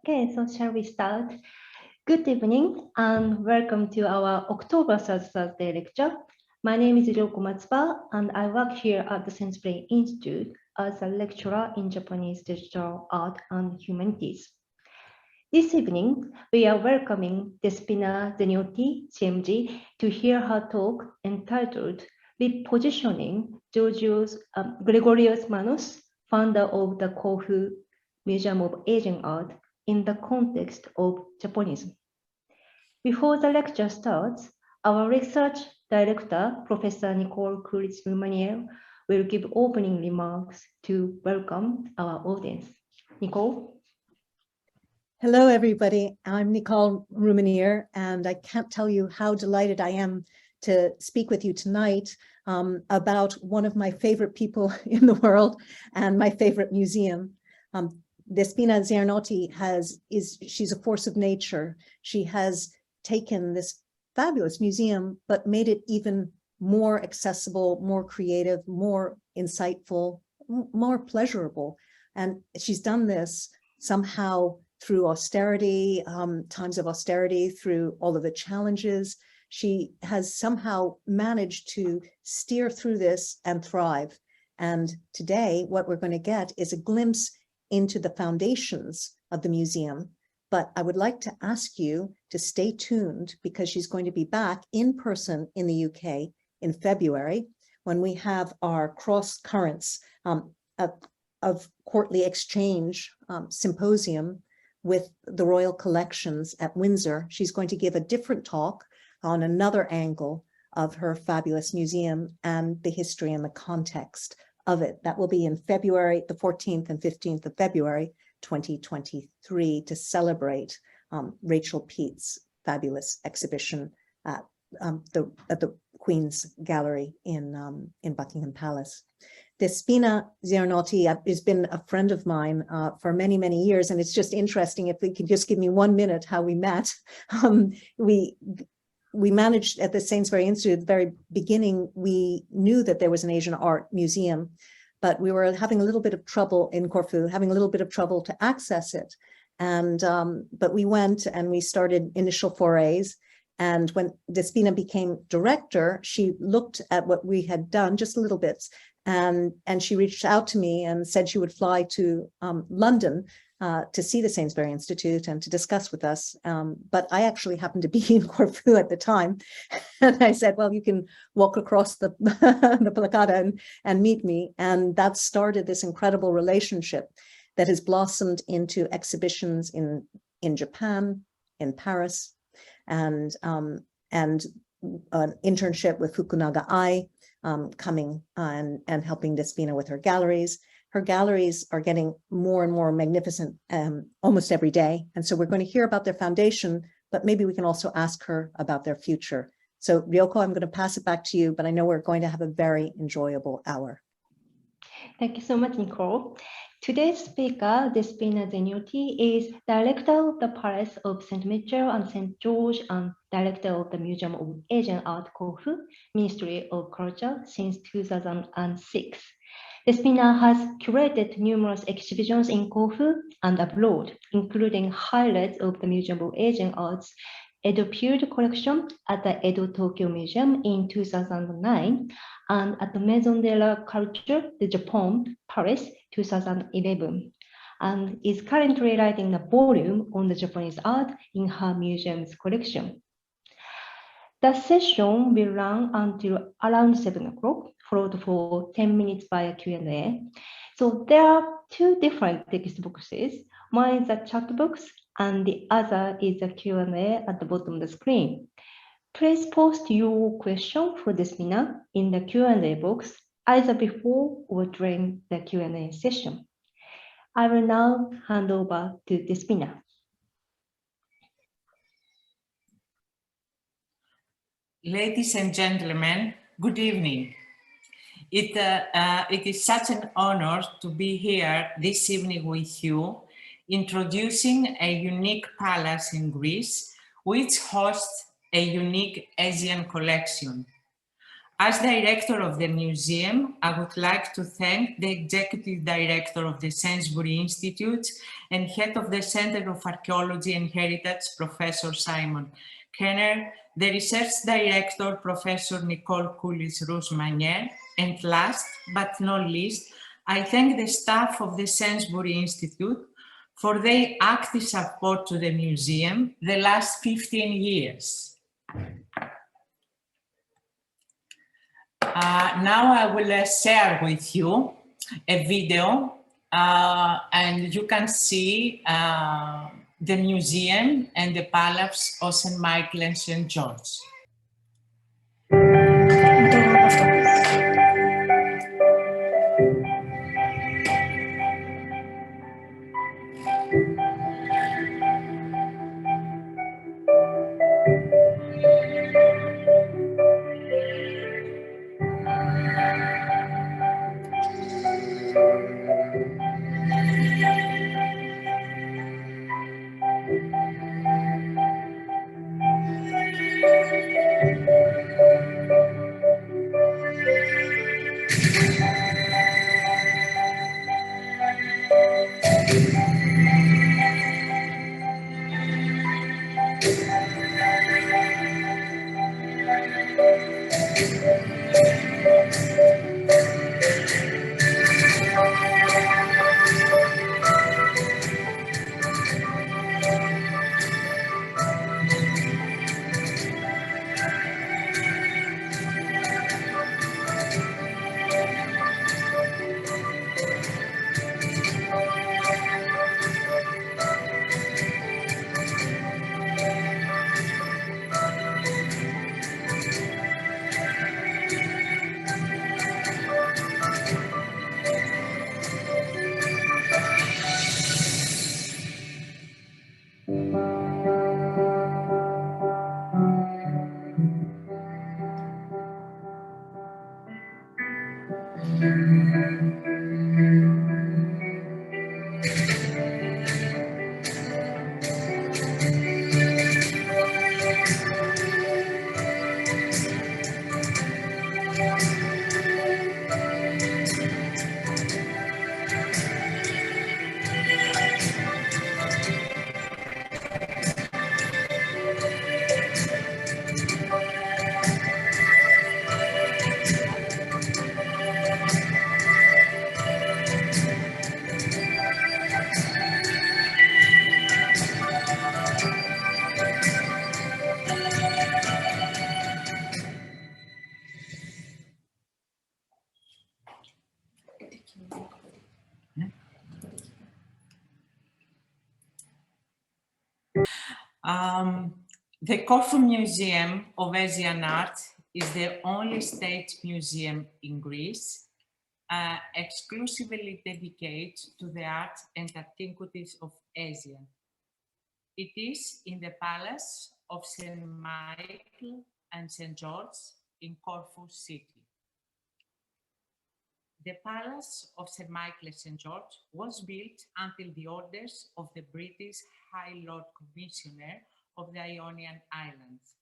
Okay, so shall we start? Good evening and welcome to our October Thursday lecture. My name is Ryoko Matsuba and I work here at the Sainsbury Institute as a lecturer in Japanese digital art and humanities. This evening, we are welcoming Despina Zernioti CMG to hear her talk entitled Repositioning Gregorios Manos, founder of the Corfu Museum of Asian Art, in the context of Japonisme. Before the lecture starts, our research director, Professor Nicole Coulis-Rumanier, will give opening remarks to welcome our audience. Nicole? Hello, everybody. I'm Nicole Rumanier, and I can't tell you how delighted I am to speak with you tonight about one of my favorite people in the world and my favorite museum. Despina Zernioti she's a force of nature. She has taken this fabulous museum, but made it even more accessible, more creative, more insightful, more pleasurable. And she's done this somehow through austerity, times of austerity, through all of the challenges. She has somehow managed to steer through this and thrive. And today, what we're going to get is a glimpse into the foundations of the museum. But I would like to ask you to stay tuned because she's going to be back in person in the UK in February when we have our cross currents of courtly exchange symposium with the Royal Collections at Windsor. She's going to give a different talk on another angle of her fabulous museum and the history and the context of it. That will be in February, the 14th and 15th of February, 2023, to celebrate Rachel Peet's fabulous exhibition at the Queen's Gallery in Buckingham Palace. Despina Zernioti has been a friend of mine for many, many years, and it's just interesting if we could just give me 1 minute how we met. We managed at the Sainsbury Institute at the very beginning, we knew that there was an Asian art museum, but we were having a little bit of trouble in Corfu, having a little bit of trouble to access it. And but we went and we started initial forays. And when Despina became director, she looked at what we had done, just little bits, and she reached out to me and said she would fly to London to see the Sainsbury Institute and to discuss with us. But I actually happened to be in Corfu at the time. And I said, well, you can walk across the Placata and meet me. And that started this incredible relationship that has blossomed into exhibitions in Japan, in Paris, and an internship with Fukunaga Ai, coming and helping Despina with her galleries. Her galleries are getting more and more magnificent almost every day. And so we're going to hear about their foundation, but maybe we can also ask her about their future. So Ryoko, I'm going to pass it back to you, but I know we're going to have a very enjoyable hour. Thank you so much, Nicole. Today's speaker, Despina Zernioti, is director of the Palace of St. Michael and St. George and director of the Museum of Asian Art Corfu, Ministry of Culture, since 2006. Despina has curated numerous exhibitions in Corfu and abroad, including highlights of the Museum of Asian Art's Edo-period collection at the Edo Tokyo Museum in 2009 and at the Maison de la Culture de Japon, Paris, 2011, and is currently writing a volume on the Japanese art in her museum's collection. The session will run until around 7 o'clock, followed for 10 minutes by a Q&A. So there are two different text boxes. One is a chat box, and the other is a Q&A at the bottom of the screen. Please post your question for Despina in the Q&A box, either before or during the Q&A session. I will now hand over to Despina. Ladies and gentlemen, good evening. It is such an honor to be here this evening with you, introducing a unique palace in Greece, which hosts a unique Asian collection. As director of the museum, I would like to thank the executive director of the Sainsbury Institute and head of the Center of Archaeology and Heritage, Professor Simon Kenner, the research director, Professor Nicole Coulis-Rousmanier, and last but not least, I thank the staff of the Sainsbury Institute for their active support to the museum the last 15 years. Now I will share with you a video and you can see the museum and the palace of St. Michael and St. George. The Corfu Museum of Asian Art is the only state museum in Greece exclusively dedicated to the art and antiquities of Asia. It is in the Palace of St. Michael and St. George in Corfu City. The Palace of St. Michael and St. George was built until the orders of the British High Lord Commissioner of the Ionian Islands.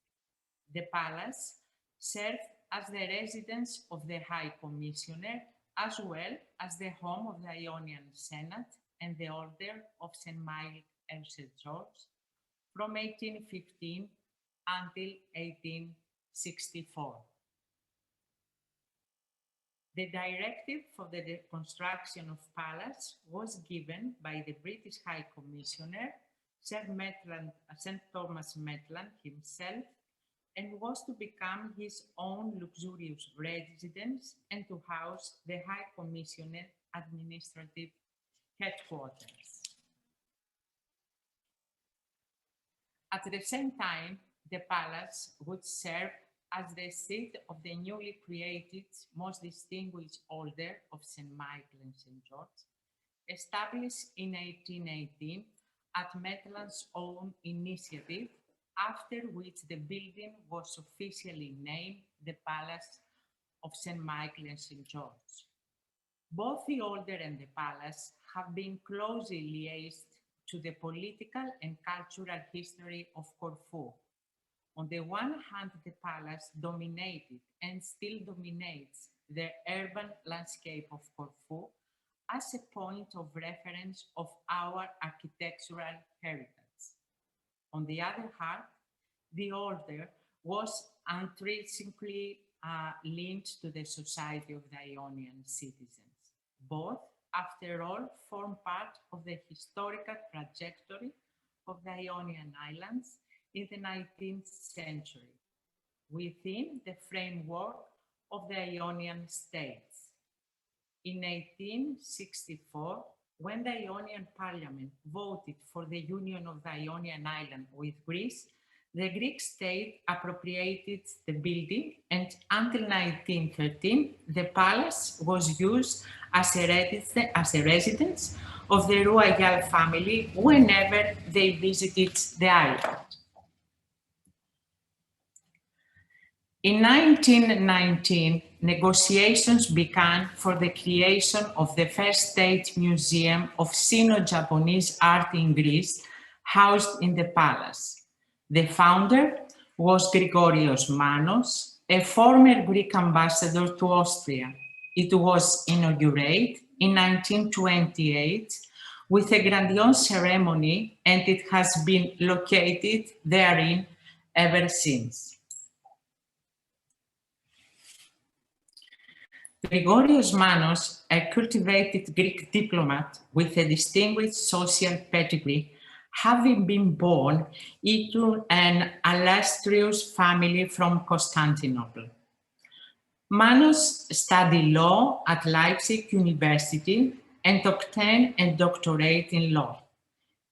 The palace served as the residence of the High Commissioner, as well as the home of the Ionian Senate and the Order of St. Michael and St. George from 1815 until 1864. The directive for the construction of palace was given by the British High Commissioner, Sir Thomas Maitland himself, and was to become his own luxurious residence and to house the High Commissioner administrative headquarters. At the same time, the palace would serve as the seat of the newly created most distinguished Order of St. Michael and St. George, established in 1818 at Maitland's own initiative, after which the building was officially named the Palace of St. Michael and St. George. Both the Order and the Palace have been closely liaised to the political and cultural history of Corfu, On the one hand, the palace dominated and still dominates the urban landscape of Corfu as a point of reference of our architectural heritage. On the other hand, the order was intrinsically linked to the society of the Ionian citizens. Both, after all, form part of the historical trajectory of the Ionian Islands in the 19th century, within the framework of the Ionian states. In 1864, when the Ionian Parliament voted for the union of the Ionian Island with Greece, the Greek state appropriated the building, and until 1913, the palace was used as a residence of the royal family whenever they visited the island. In 1919, negotiations began for the creation of the first state museum of Sino-Japanese art in Greece, housed in the palace. The founder was Gregorios Manos, a former Greek ambassador to Austria. It was inaugurated in 1928 with a grandiose ceremony, and it has been located therein ever since. Gregorios Manos, a cultivated Greek diplomat with a distinguished social pedigree, having been born into an illustrious family from Constantinople. Manos studied law at Leipzig University and obtained a doctorate in law.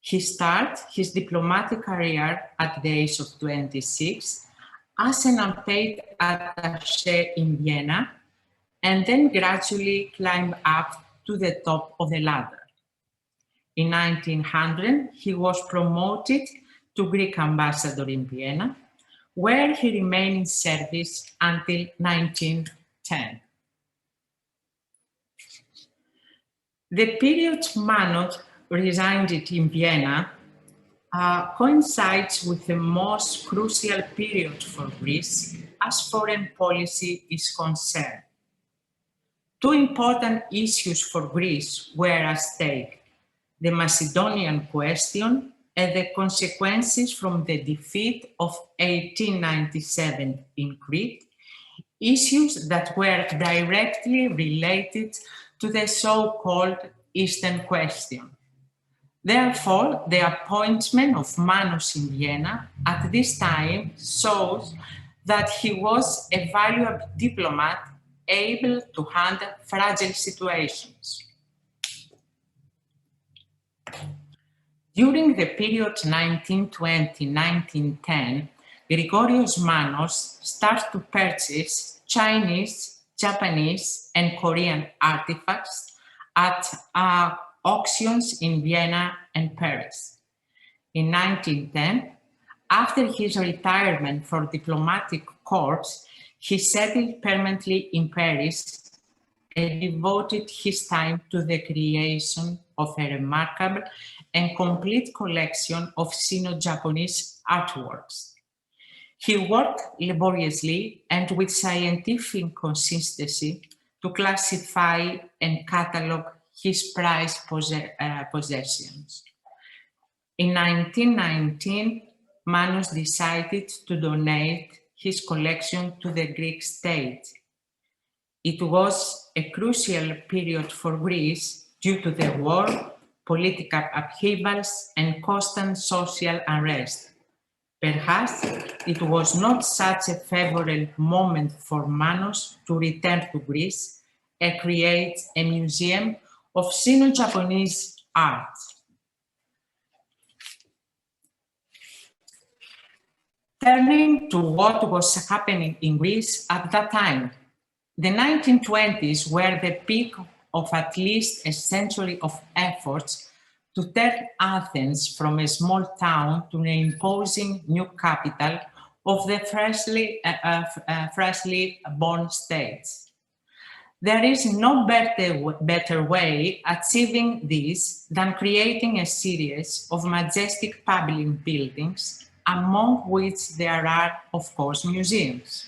He started his diplomatic career at the age of 26 as an unpaid attaché in Vienna, and then gradually climbed up to the top of the ladder. In 1900, he was promoted to Greek ambassador in Vienna, where he remained in service until 1910. The period Manos resided in Vienna coincides with the most crucial period for Greece as foreign policy is concerned. Two important issues for Greece were at stake: the Macedonian question and the consequences from the defeat of 1897 in Crete, issues that were directly related to the so-called Eastern question. Therefore, the appointment of Manos in Vienna at this time shows that he was a valuable diplomat able to handle fragile situations. During the period 1920-1910, Gregorios Manos started to purchase Chinese, Japanese, and Korean artifacts at auctions in Vienna and Paris. In 1910, after his retirement from diplomatic corps, he settled permanently in Paris and devoted his time to the creation of a remarkable and complete collection of Sino-Japanese artworks. He worked laboriously and with scientific consistency to classify and catalog his prized possessions. In 1919, Manos decided to donate his collection to the Greek state. It was a crucial period for Greece due to the war, political upheavals, and constant social unrest. Perhaps it was not such a favorable moment for Manos to return to Greece and create a museum of Sino-Japanese art. Turning to what was happening in Greece at that time, the 1920s were the peak of at least a century of efforts to turn Athens from a small town to an imposing new capital of the freshly born states. There is no better way achieving this than creating a series of majestic public buildings among which there are, of course, museums.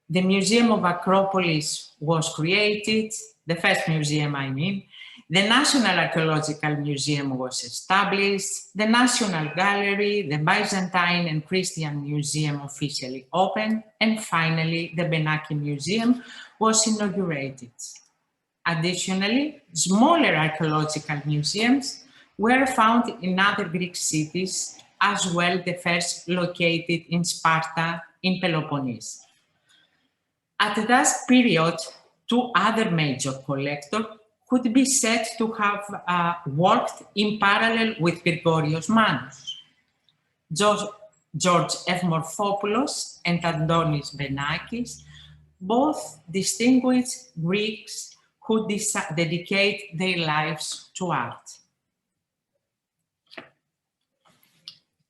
The Museum of Acropolis was created, the first museum I mean. The National Archaeological Museum was established, the National Gallery, the Byzantine and Christian Museum officially opened, and finally the Benaki Museum was inaugurated. Additionally, smaller archaeological museums were found in other Greek cities, as well the first located in Sparta in Peloponnese. At that period, two other major collectors could be said to have worked in parallel with Gregorios Manos. George F. Morphopoulos and Antonis Benakis, both distinguished Greeks who dedicate their lives to art.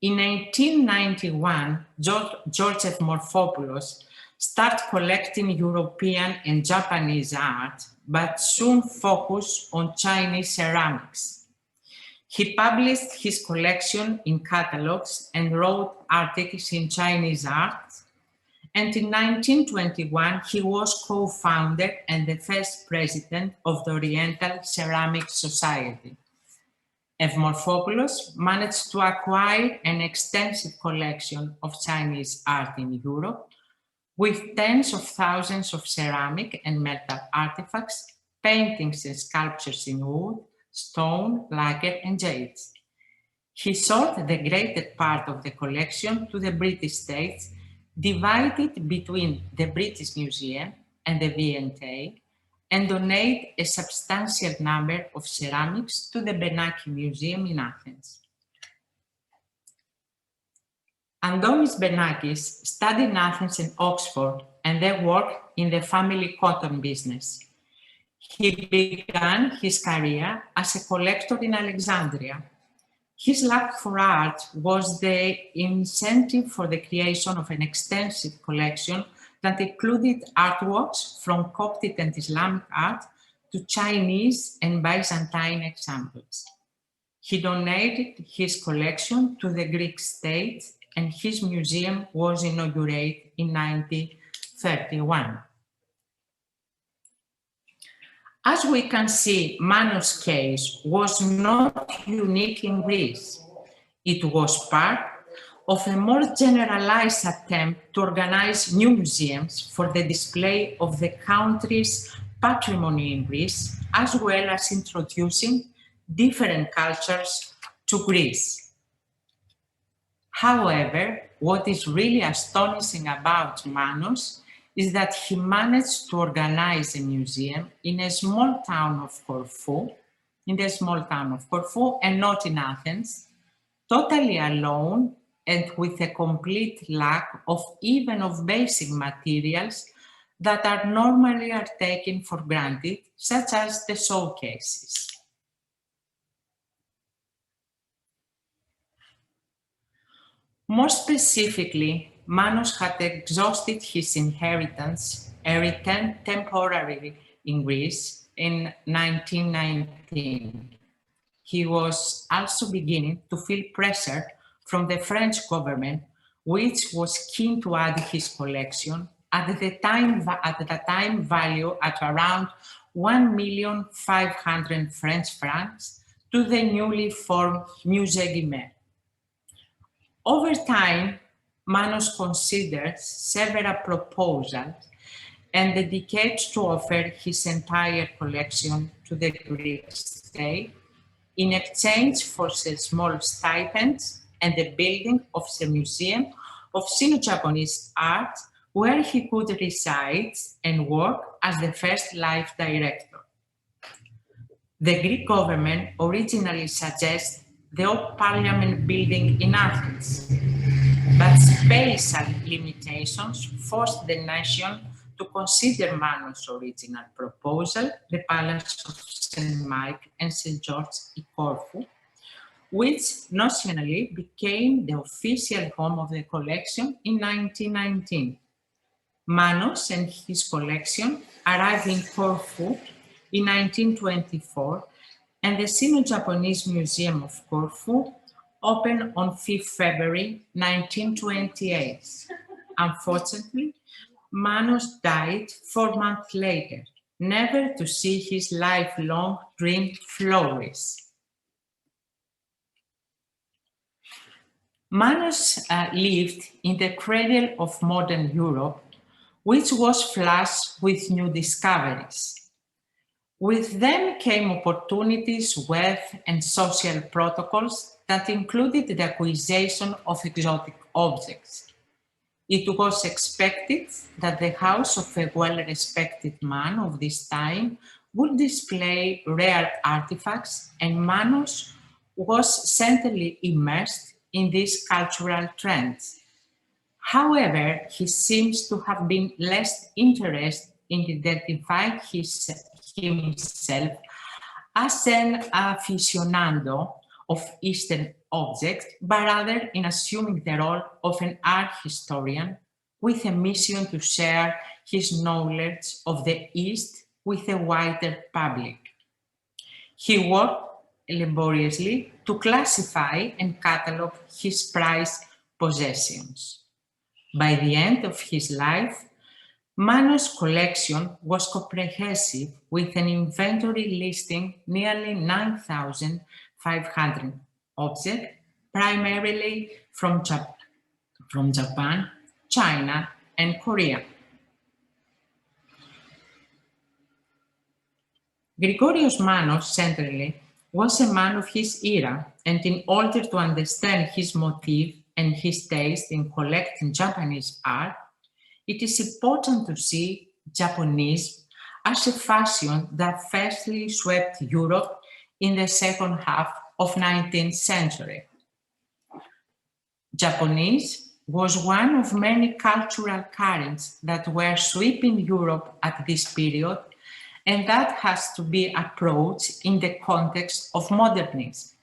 In 1891, George F. Morphopoulos started collecting European and Japanese art, but soon focused on Chinese ceramics. He published his collection in catalogs and wrote articles in Chinese art. And in 1921, he was co-founder and the first president of the Oriental Ceramic Society. F. Morphopoulos managed to acquire an extensive collection of Chinese art in Europe, with tens of thousands of ceramic and metal artifacts, paintings and sculptures in wood, stone, lacquer, and jades. He sold the greater part of the collection to the British states, divided between the British Museum and the V&A, and donated a substantial number of ceramics to the Benaki Museum in Athens. Antonis Benakis studied in Athens and Oxford and then worked in the family cotton business. He began his career as a collector in Alexandria. His love for art was the incentive for the creation of an extensive collection that included artworks from Coptic and Islamic art to Chinese and Byzantine examples. He donated his collection to the Greek state, and his museum was inaugurated in 1931. As we can see, Manos' case was not unique in Greece. It was part of a more generalized attempt to organize new museums for the display of the country's patrimony in Greece, as well as introducing different cultures to Greece. However, what is really astonishing about Manos is that he managed to organize a museum in a small town of Corfu, and not in Athens, totally alone and with a complete lack of even of basic materials that are normally taken for granted, such as the showcases. More specifically, Manos had exhausted his inheritance and returned temporarily in Greece in 1919. He was also beginning to feel pressure from the French government, which was keen to add his collection, at the time value at around 1,500,000 French francs, to the newly formed Musée Guimet. Over time, Manos considered several proposals and dedicated to offer his entire collection to the Greek state in exchange for small stipends and the building of the Museum of Sino-Japanese Art, where he could reside and work as the first life director. The Greek government originally suggested the old Parliament building in Athens, but spatial limitations forced the nation to consider Manos' original proposal, the Palace of St. Mike and St. George in Corfu, which notionally became the official home of the collection in 1919. Manos and his collection arrived in Corfu in 1924, and the Sino-Japanese Museum of Corfu opened on 5th February 1928. Unfortunately, Manos died 4 months later, never to see his lifelong dream flourish. Manos lived in the cradle of modern Europe, which was flush with new discoveries. With them came opportunities, wealth, and social protocols that included the acquisition of exotic objects. It was expected that the house of a well-respected man of this time would display rare artifacts, and Manos was centrally immersed in these cultural trends. However, he seems to have been less interested in identifying himself as an aficionado of Eastern objects, but rather in assuming the role of an art historian with a mission to share his knowledge of the East with a wider public. He worked laboriously to classify and catalog his prized possessions. By the end of his life, Manos' collection was comprehensive, with an inventory listing nearly 9,500 objects, primarily from Japan, China, and Korea. Gregorios Manos, centrally, was a man of his era, and in order to understand his motive and his taste in collecting Japanese art, it is important to see Japonisme as a fashion that firstly swept Europe in the second half of the 19th century. Japonisme was one of many cultural currents that were sweeping Europe at this period, and that has to be approached in the context of modernism.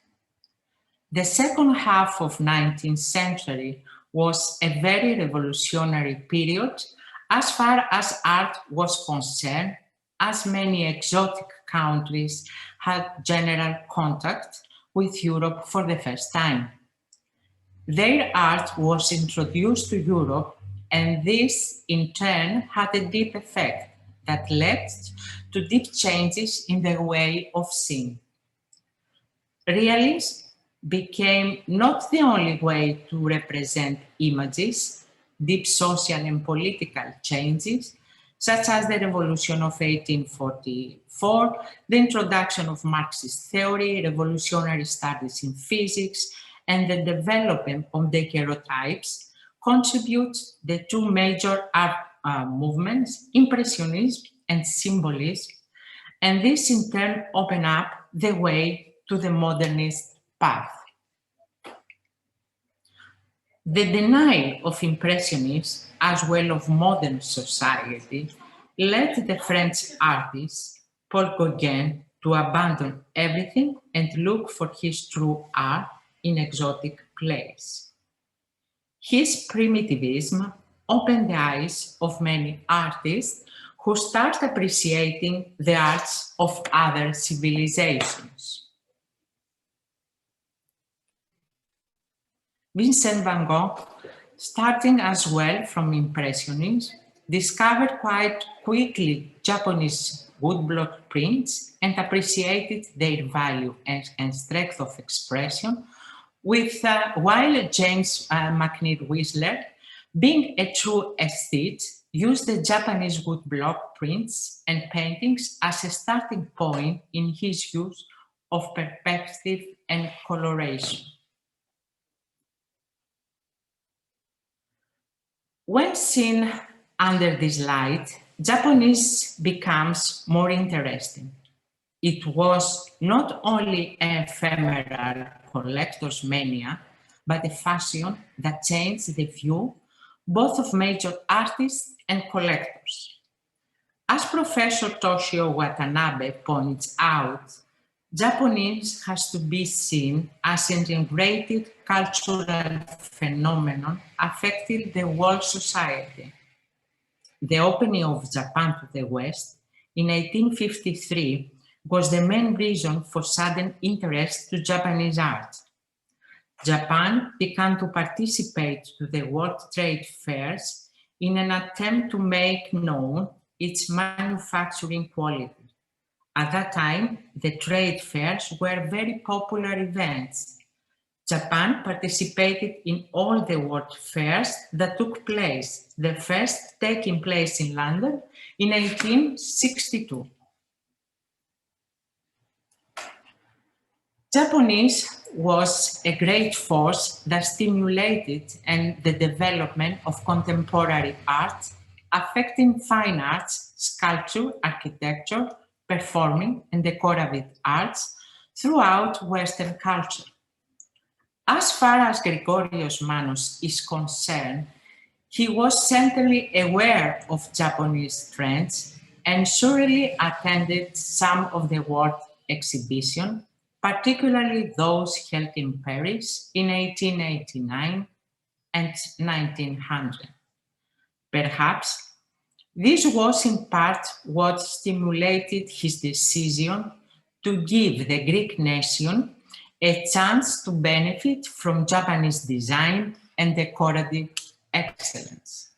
The second half of the 19th century was a very revolutionary period as far as art was concerned, as many exotic countries had general contact with Europe for the first time. Their art was introduced to Europe, and this in turn had a deep effect that led to deep changes in the way of seeing. Realism became not the only way to represent images. Deep social and political changes, such as the Revolution of 1844, the introduction of Marxist theory, revolutionary studies in physics, and the development of daguerreotypes, contribute the two major art movements, Impressionism and Symbolism, and this in turn opened up the way to the modernist path. The denial of Impressionists, as well of modern society, led the French artist Paul Gauguin to abandon everything and look for his true art in exotic places. His primitivism opened the eyes of many artists who started appreciating the arts of other civilizations. Vincent van Gogh, starting as well from Impressionism, discovered quite quickly Japanese woodblock prints and appreciated their value and strength of expression, while James McNeill Whistler, being a true aesthete, used the Japanese woodblock prints and paintings as a starting point in his use of perspective and coloration. When seen under this light, Japanese becomes more interesting. It was not only an ephemeral collector's mania, but a fashion that changed the view both of major artists and collectors. As Professor Toshio Watanabe points out, Japanese has to be seen as an integrated cultural phenomenon affecting the world society. The opening of Japan to the West in 1853 was the main reason for sudden interest to Japanese art. Japan began to participate to the world trade fairs in an attempt to make known its manufacturing quality. At that time, the trade fairs were very popular events. Japan participated in all the world fairs that took place, the first taking place in London in 1862. Japanese was a great force that stimulated the development of contemporary art, affecting fine arts, sculpture, architecture, performing, and decorative arts throughout Western culture. As far as Gregorios Manos is concerned, he was certainly aware of Japanese trends and surely attended some of the world exhibitions, particularly those held in Paris in 1889 and 1900. Perhaps this was in part what stimulated his decision to give the Greek nation a chance to benefit from Japanese design and decorative excellence.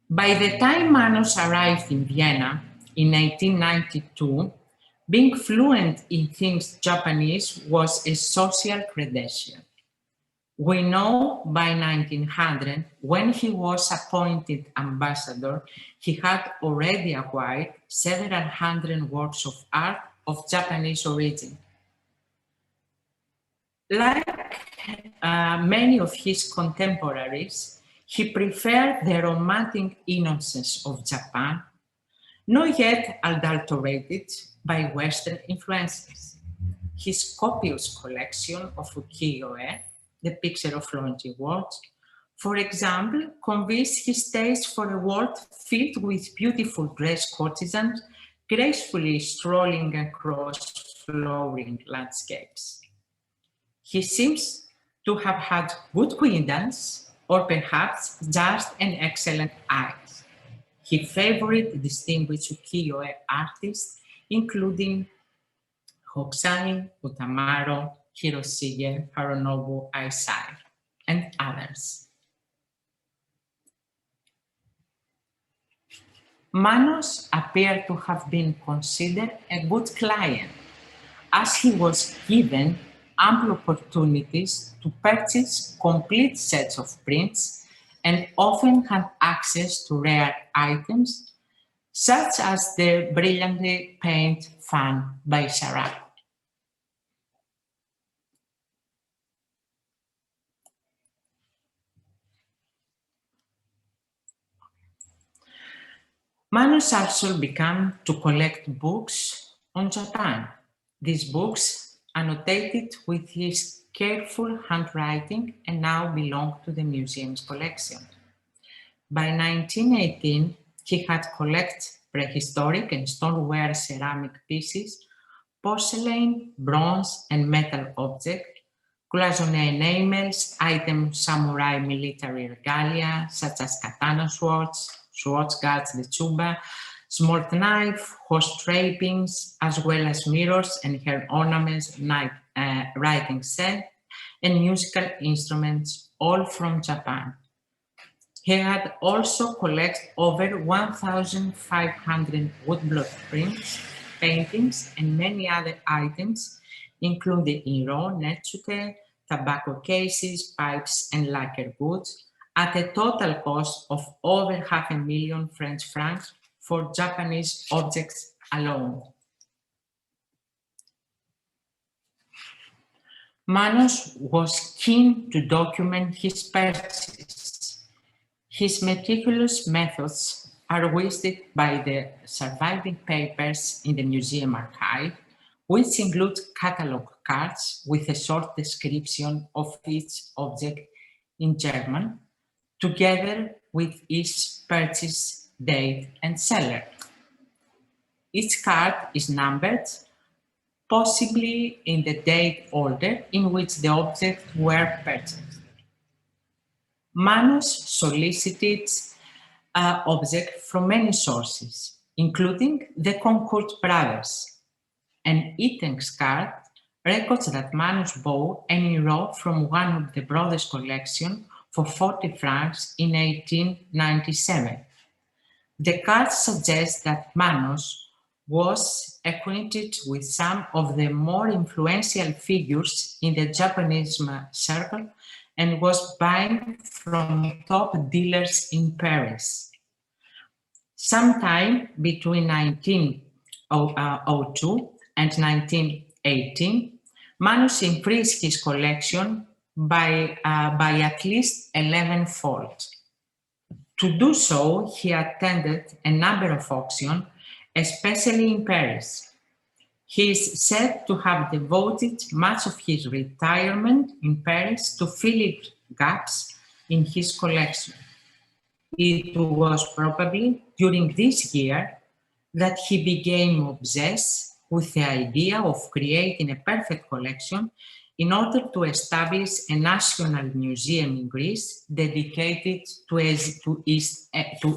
By the time Manos arrived in Vienna in 1892, being fluent in things Japanese was a social credential. We know by 1900, when he was appointed ambassador, he had already acquired several hundred works of art of Japanese origin. Like many of his contemporaries, he preferred the romantic innocence of Japan, not yet adulterated by Western influences. His copious collection of ukiyo-e, the picture of Florentine worlds, for example, conveys his taste for a world filled with beautiful dressed courtesans gracefully strolling across flowering landscapes. He seems to have had good guidance, or perhaps just an excellent eye. He favored distinguished ukiyo-e artists, including Hokusai, Utamaro, Hiroshige, Harunobu Aisai, and others. Manos appeared to have been considered a good client, as he was given ample opportunities to purchase complete sets of prints and often had access to rare items, such as the brilliantly painted fan by Sarah. Manos also began to collect books on Japan. These books, annotated with his careful handwriting, and now belong to the museum's collection. By 1918, he had collected prehistoric and stoneware ceramic pieces, porcelain, bronze, and metal objects, cloisonné enamels, items samurai military regalia, such as katana swords, swords guards, the chuba, small knife, horse trappings, as well as mirrors and hair ornaments, writing set, and musical instruments, all from Japan. He had also collected over 1,500 woodblock prints, paintings, and many other items, including iro, netsute, tobacco cases, pipes, and lacquer goods, at a total cost of over 500,000 French francs for Japanese objects alone. Manos was keen to document his purchases. His meticulous methods are listed by the surviving papers in the museum archive, which include catalog cards with a short description of each object in German, together with each purchase date and seller. Each card is numbered, possibly in the date order in which the objects were purchased. Manos solicited objects from many sources, including the Concord brothers. An Eaton's card records that Manos bought any row from one of the brothers' collection for 40 francs in 1897. The cards suggest that Manos was acquainted with some of the more influential figures in the Japonisme circle and was buying from top dealers in Paris. Sometime between 1902 and 1918, Manos increased his collection by at least 11-fold. To do so, he attended a number of auctions, especially in Paris. He is said to have devoted much of his retirement in Paris to filling gaps in his collection. It was probably during this year that he became obsessed with the idea of creating a perfect collection in order to establish a national museum in Greece dedicated to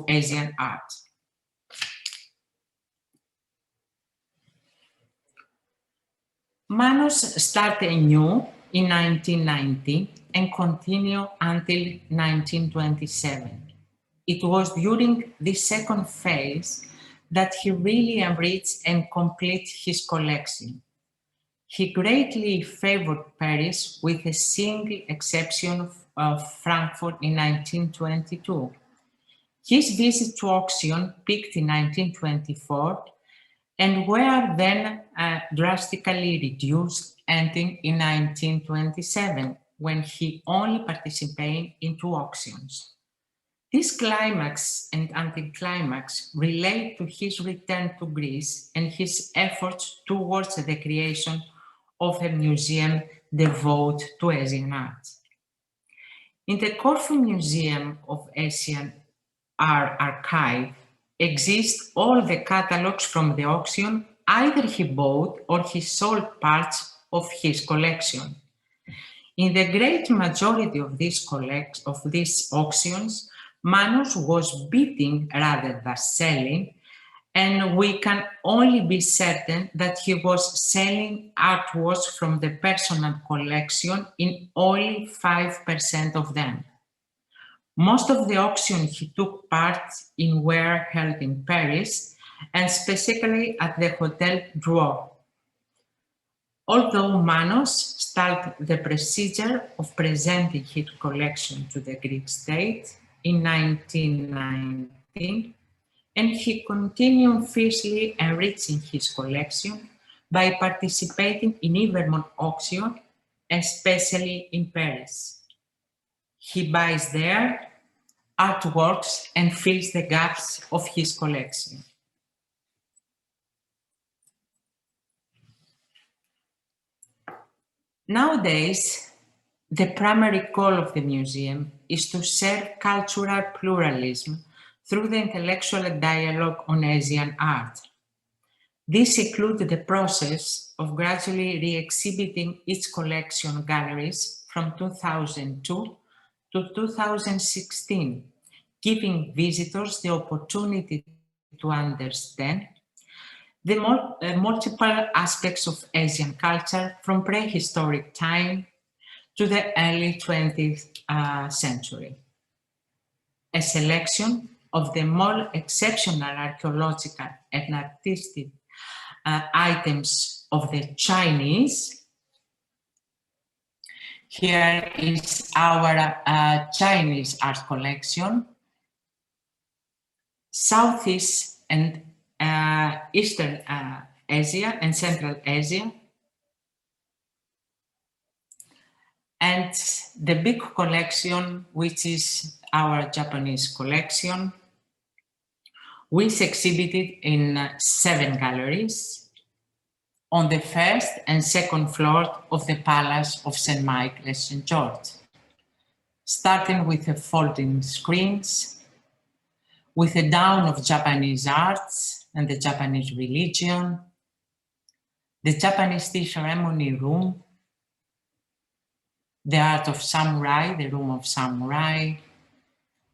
Asian art. Manos started anew in 1990 and continued until 1927. It was during this second phase that he really enriched and completed his collection. He greatly favored Paris, with a single exception of Frankfurt in 1922. His visit to auction peaked in 1924 and were then drastically reduced, ending in 1927, when he only participated in 2 auctions. This climax and anticlimax relate to his return to Greece and his efforts towards the creation of a museum devoted to Asian art. In the Corfu Museum of Asian Art Archive exist all the catalogs from the auction either he bought or he sold parts of his collection. In the great majority of these auctions, Manos was bidding rather than selling, and we can only be certain that he was selling artworks from the personal collection in only 5% of them. Most of the auctions he took part in were held in Paris, and specifically at the Hotel Drouot. Although Manos started the procedure of presenting his collection to the Greek state in 1919, and he continued fiercely enriching his collection by participating in Ivermont auction, especially in Paris. He buys there artworks and fills the gaps of his collection. Nowadays, the primary goal of the museum is to serve cultural pluralism through the intellectual dialogue on Asian art. This includes the process of gradually re-exhibiting its collection galleries from 2002 to 2016, giving visitors the opportunity to understand the multiple aspects of Asian culture from prehistoric time to the early 20th century. A selection of the more exceptional archaeological and artistic items of the Chinese. Here is our Chinese art collection, Southeast and Eastern Asia and Central Asia, and the big collection, which is our Japanese collection, which exhibited in 7 galleries on the first and second floor of the Palace of St. Michael and St. George, starting with the folding screens, with the dawn of Japanese arts and the Japanese religion, the Japanese tea ceremony room, the art of samurai, the room of samurai,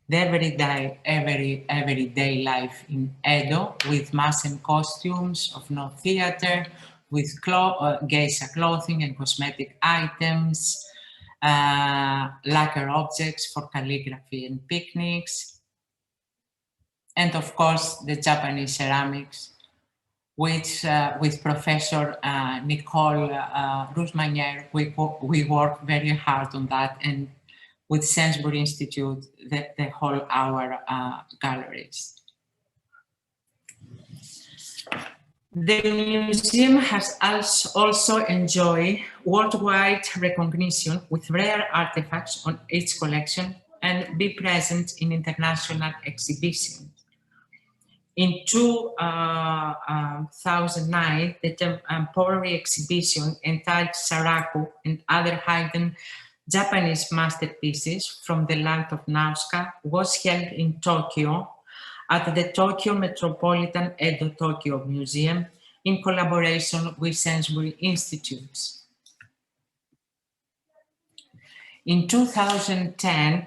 the everyday life in Edo with mass and costumes of no theater, with geisha clothing and cosmetic items, lacquer objects for calligraphy and picnics, and of course the Japanese ceramics, which with Professor Nicole Roosmanier, we work very hard on that, and with Sainsbury Institute, the whole our galleries. The museum has also enjoyed worldwide recognition with rare artifacts on its collection and be present in international exhibitions. In 2009, the temporary exhibition entitled Saraku and Other Hidden Japanese Masterpieces from the Land of Nazca was held in Tokyo at the Tokyo Metropolitan Edo Tokyo Museum in collaboration with Sainsbury Institutes. In 2010,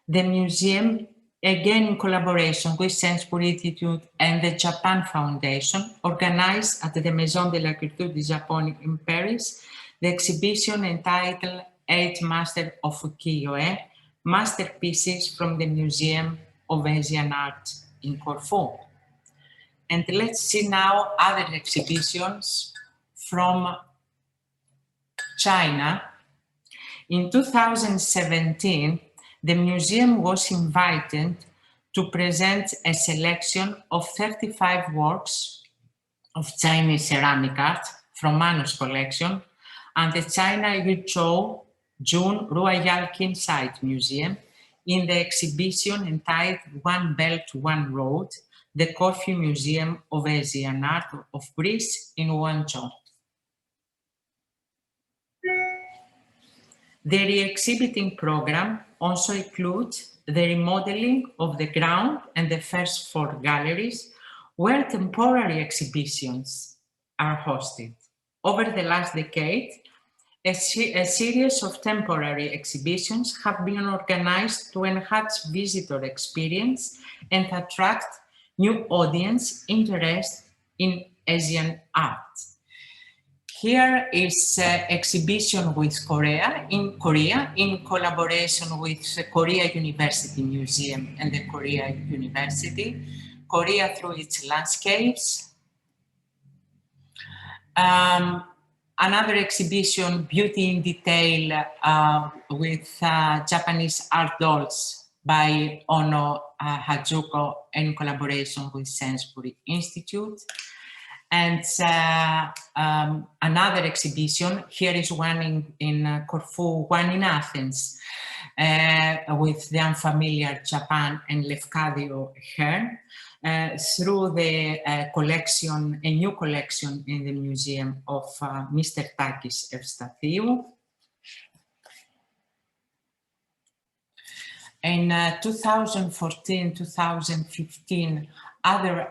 the museum, again in collaboration with Sainsbury Institute and the Japan Foundation, organized at the Maison de la Culture de Japon in Paris the exhibition entitled 8 Masters of Ukiyo-e, Masterpieces from the Museum of Asian Art in Corfu. And let's see now other exhibitions from China. In 2017, the museum was invited to present a selection of 35 works of Chinese ceramic art from Manos collection and the China Yuzhou June Royal Kinside Museum in the exhibition entitled One Belt, One Road, the Corfu Museum of Asian Art of Greece in Guangzhou. The re-exhibiting program also includes the remodeling of the ground and the first floor galleries, where temporary exhibitions are hosted. Over the last decade, a series of temporary exhibitions have been organized to enhance visitor experience and attract new audience interest in Asian art. Here is an exhibition with Korea in collaboration with the Korea University Museum and the Korea University, Korea through its landscapes. Another exhibition, Beauty in Detail, with Japanese art dolls by Ono Hajuko in collaboration with Sainsbury Institute. And another exhibition, here is one in Corfu, one in Athens, with the unfamiliar Japan and Lefkadio Hearn, through the collection, a new collection in the museum of Mr. Takis Evstathiou. In 2014-2015, other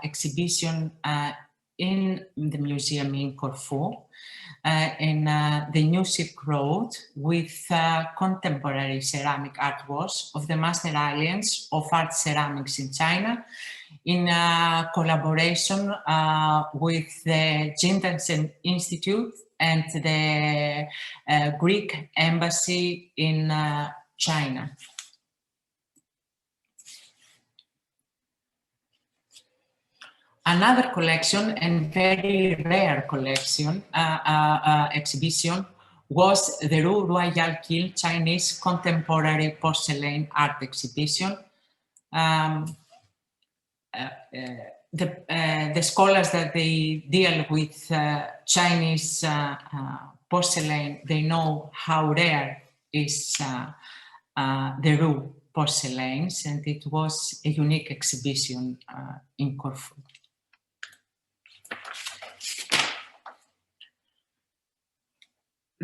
exhibition in the museum in Corfu, in the New Silk Road, with contemporary ceramic artworks of the Master Alliance of Art Ceramics in China, in collaboration with the Jindansen Institute and the Greek Embassy in China. Another collection, and very rare collection, exhibition, was the Rue Royal Kiln Chinese Contemporary Porcelain Art Exhibition. The scholars that they deal with Chinese porcelain, they know how rare is the Rue porcelains, and it was a unique exhibition in Corfu.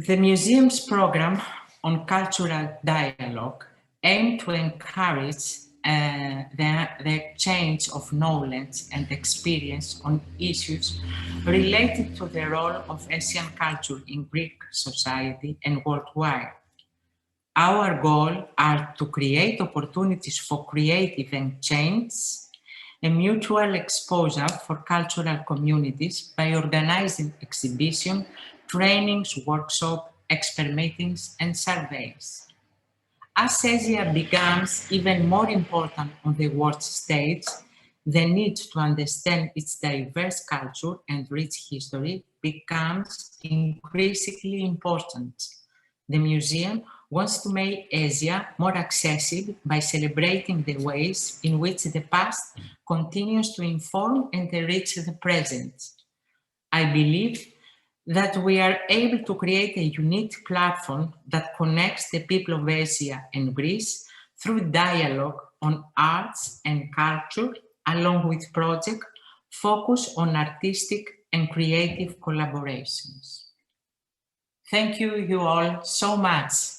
The museum's program on cultural dialogue aimed to encourage the exchange of knowledge and experience on issues related to the role of Asian culture in Greek society and worldwide. Our goal are to create opportunities for creative exchange a mutual exposure for cultural communities by organizing exhibitions, trainings, workshops, expert meetings, and surveys. As Asia becomes even more important on the world stage, the need to understand its diverse culture and rich history becomes increasingly important. The museum wants to make Asia more accessible by celebrating the ways in which the past continues to inform and enrich the present. I believe that we are able to create a unique platform that connects the people of Asia and Greece through dialogue on arts and culture, along with projects focused on artistic and creative collaborations. Thank you all so much.